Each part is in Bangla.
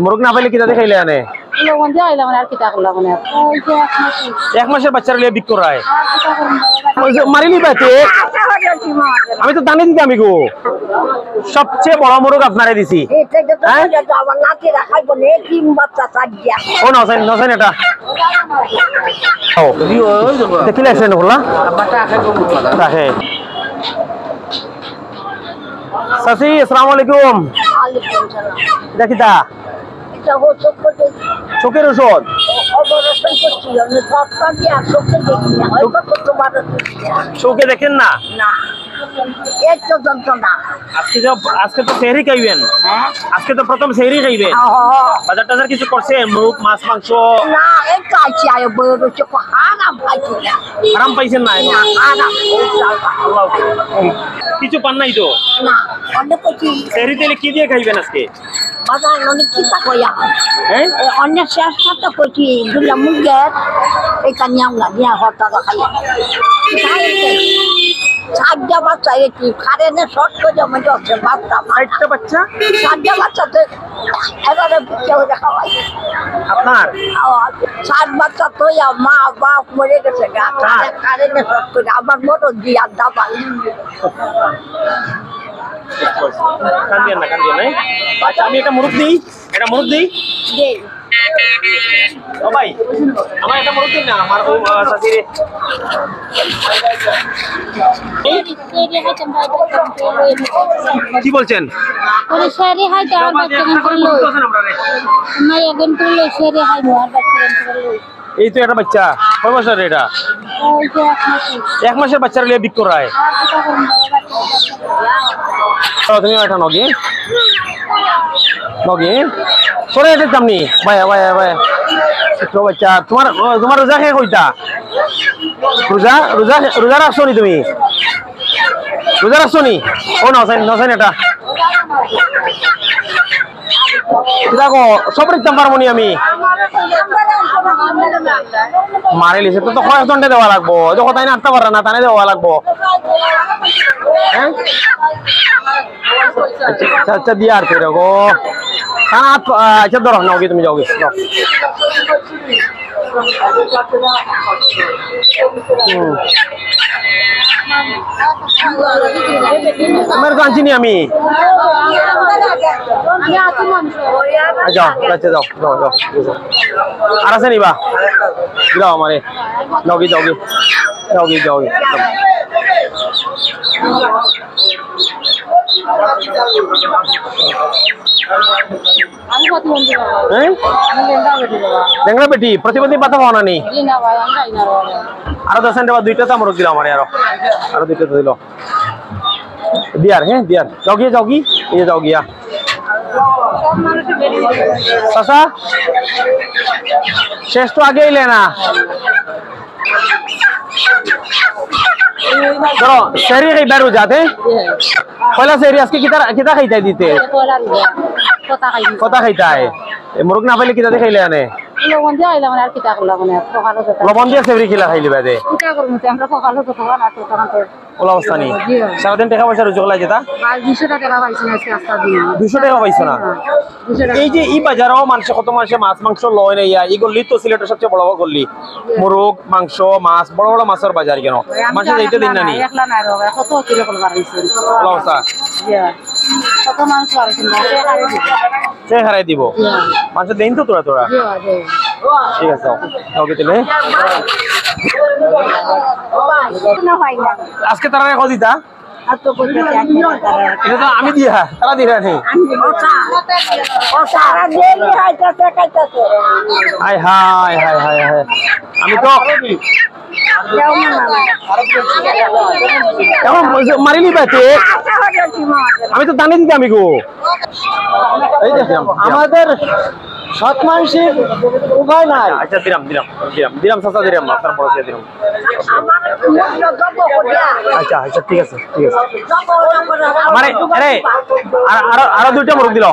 মুরগ না পাইলে কিটা দেখাইলে আনে লোগন দিয়ে আইলাম আর কিটা করলাম না ওই যে এক মাসের বাচ্চারা লিয়ে বিক্রি করায় মারিলি বাইতে আমি তো দানে দিতে আমি গো সবচেয়ে বড় মুরগ আপনারে দিছি ও নসাইন নসাইন এটা ও দেখিলে আছে না বললা রাখে সাসি আসসালামু আলাইকুম দেখিতা চোখের ওষুধ চোখে দেখেন না আজকে তো সেহরি খাইবেন আজকে তো প্রথম সেহরি খাইবেন বাজার টাজার কিছু করছে মুরগ মাছ মাংস আরাম পাইছেন না কিছু পান নাই তো সেহরি তেলে কি দিয়ে খাইবেন আজকে অনেক চেষ্টা করছি দুলা মুগের এই কানিয়া নিয়ে হঠাৎ খাই সাতটা বাচ্চা এটি কারেন্টে শর্ট করে মধ্যে হচ্ছে বাচ্চা একটা বাচ্চা সাতটা বাচ্চাতে এবারে খাওয়াই আপনার 7 বাচ্চা তো মা বাপ মরে গেছে কারেন্টে শর্ট করে আমার মোটর দিয়ে দাবা কান্দিয়া না আচ্ছা আমি একটা মুরগ দিই ও ভাই আমার একটা মুরগ দিন না আমার ওই সাথীরে কি বলছেন ওরে শেরি হাই তার বাচ্চা করলো না এখন করলো শেরি হাই আর বাচ্চা করলো এই তো একটা বাচ্চা কয় বছর এটা ওই যে এক মাসের বাচ্চারা লিয়ে বিক্রি করায় তুমি এটা নগে সরে যেতাম নি ভাই ছোট বাচ্চা তোমার রোজা খেয়ে কইতা রোজা রাখছো নি তুমি রোজা রাখছো নি ও নসাইন এটা দেখো সব রাখতাম পারবো নি আমি মারে লিছে তো কয়েকজনটা দেওয়া লাগবো দেখো তাই না আটতে পারে না তাই দেওয়া লাগবো হ্যাঁ আচ্ছা দিয়ে আর ফের গো আচ্ছা ধরো নাওগে তুমি যাওগে তোমার তো আনছি নি আমি যাও আর আছে নিবা যাও আমারে যাওগে লেংড়া বেটি প্রতিবন্ধী পাতা পাওয়া নি আরো 10 টাকা দুইটা তো আমার দিল আমার আরো দুইটা দিল দিয়ার হ্যাঁ দিয়ার যাওগি এই যাওগিয়া চাচা শেষ তো আগে এলে না ধরো সেহরি খাইবার যাতে পয়লা সেহরি আজকে কিতা খাইতাই দিতে কথা খাইতাই মুরগ না পাইলে কিতা খাইলে আনে লবণ দিয়ে আইলাম আর কিটা করলাম না সকালে লবণ দিয়ে সেহরি খিলা খাইলি বাদে কিটা করব আমরা সকালে তো খাওয়া না তো তখন তো ওলা অবস্থা নি সারাদিন টাকা পয়সা রোজগার লাগে তা 200 টাকা পাইছি না আজকে দিন 200 টাকা পাইছো না এই যে এই বাজারও মানুষ কত মাসে মাছ মাংস লয় না ইয়া এই গল্লি তো সিলেটের সবচেয়ে বড় গল্লি মুরগ মাংস মাছ বড় বড় মাছের বাজার কেন মাসে যাইতে দিন না নি একলা না রে কত কিলো করে বাড়াইছে ওলা অবস্থা কত মাংস বাড়াইছে না সে হারাই দিব মাছ দেন তো তোরা ঠিক আছে ওকে তাহলে আজকে তারা রেখো দিতা এটা তো আমি দিয়া তারা দিয়া নেই high high high high high আমি তো মারিলি বাইতে আমি তো দানে দিতে আমি গো এই দেখলাম আমাদের সৎ মানুষের উপায় নাই আচ্ছা দিলাম চাচা দিলাম আপনার বড় দিলাম আচ্ছা ঠিক আছে মানে আরো দুইটা মুরগ দিল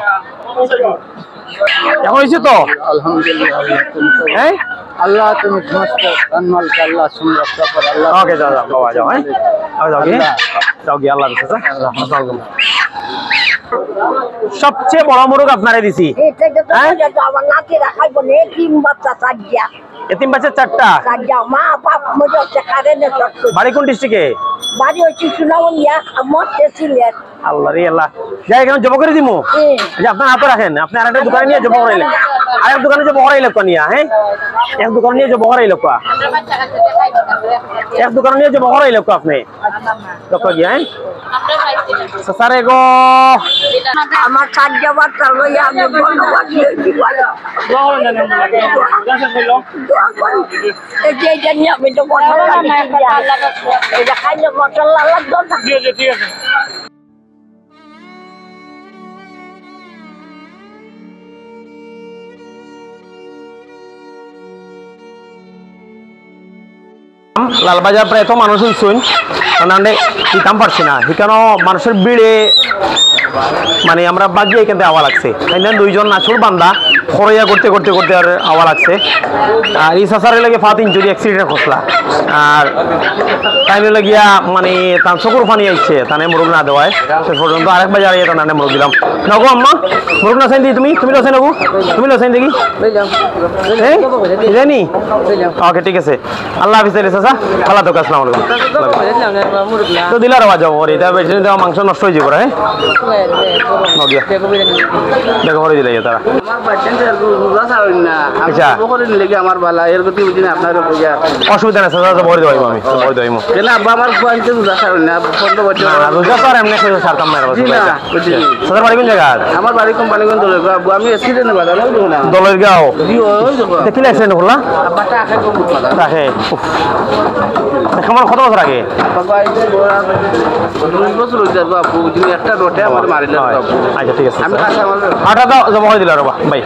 এখন হয়েছে তো আলহামদুলিল্লাহ হ্যাঁ আল্লাহ তুমি সমস্ত সম্মানকে আল্লাহ সংরক্ষণ করো আল্লাহ ওকে যাও বাবা যাও হ্যাঁ যাও গিয়ে আল্লাহ হাফেজ। সবচেয়ে বড় মোরগ আপনারে দিছি হ্যাঁ আমার নাতিরা খাইব না তিন বাচ্চা চারটা এতিম বাচ্চা 4টা চারটা মা বাপ মজা হচ্ছে কারেন্টে বাড়ি কোন ডিস্ট্রিক্টে বাড়ি হচ্ছে সুনামনিয়া মরতে ছিলেন আল্লাহ রে আল্লাহ যাই এখন জব করে দিমু যে আপনার হাতে রাখেন আপনি আরেকটা দোকানে নিয়ে জব করাইলেন আরেক দোকানে জব করাইলেন কোনিয়া হ্যাঁ এক দোকানে নিয়ে জব করাইলেন কোয়া এক দোকানে নিয়ে জব করাইলেন কোয়া আপনি দেখো গিয়া হ্যাঁ সারে গো আমার চারটা বাচ্চা লইয়া আমি ধন্যবাদ দিয়েছি এটা নিয়ে আমি তো এটা খাইলে মশলা লাগতো না ঠিক আছে লালবাজার প্রায় তো মানুষ শুন মানে হিতাম পারছি না হিকানো মানুষের ভিড়ে মানে আমরা বাগিয়ে এখান থেকে আওয়া লাগছে দুইজন নাচুর বান্দা খরইয়া করতে করতে করতে আর আওয়া লাগছে আর এই সাসারে লাগে 5 ইঞ্চুরি অ্যাক্সিডেন্ট খসলা আর টাইমে লাগিয়া মানে তার চকুর পানি আইছে তানে মুরগ না দেওয়ায় শেষ পর্যন্ত আরেক বাজারে এটা নানে মুরগ দিলাম নগো আম্মা মুরগ না চাই দি তুমি লসেন নগো তুমি লসেন দেখি হ্যাঁ জানি ওকে ঠিক আছে আল্লাহ হাফিজ চাচা ভালো থাকো আসসালামু আলাইকুম তো দিলার আওয়াজ যাবো এটা বেশি দেওয়া মাংস নষ্ট হয়ে যাবে হ্যাঁ নগিয়া দেখো করে দিলে তারা আচ্ছা আমার বালা এর গতি বুঝিনি আপনার অসুবিধা নেই চাচা ভরে দেবো আমি ভরে দেবো কেন আব্বা আমার কোয়ালিটি রোজা ছাড়ুন না 15 বছর না রোজা তো আর এমনি সারতাম না চাচা বাড়ি কোন জায়গা আমার বাড়ি কোম্পানিগঞ্জ দলের আব্বু আমি এক্সিডেন্ট বাজার না দলের গাঁও জি ওই দেখো দেখি অ্যাক্সিডেন্ট হলো আব্বা টাকা কম বাজার রাখে কেমন কত বছর আগে বাবা এই 2 বছর হইছে বাবু যিনি একটা রোটে আমার মারিলেন বাবু আচ্ছা ঠিক আছে আমি কাছে আমার আটা দাও জমা হয়ে দিল রে ভাই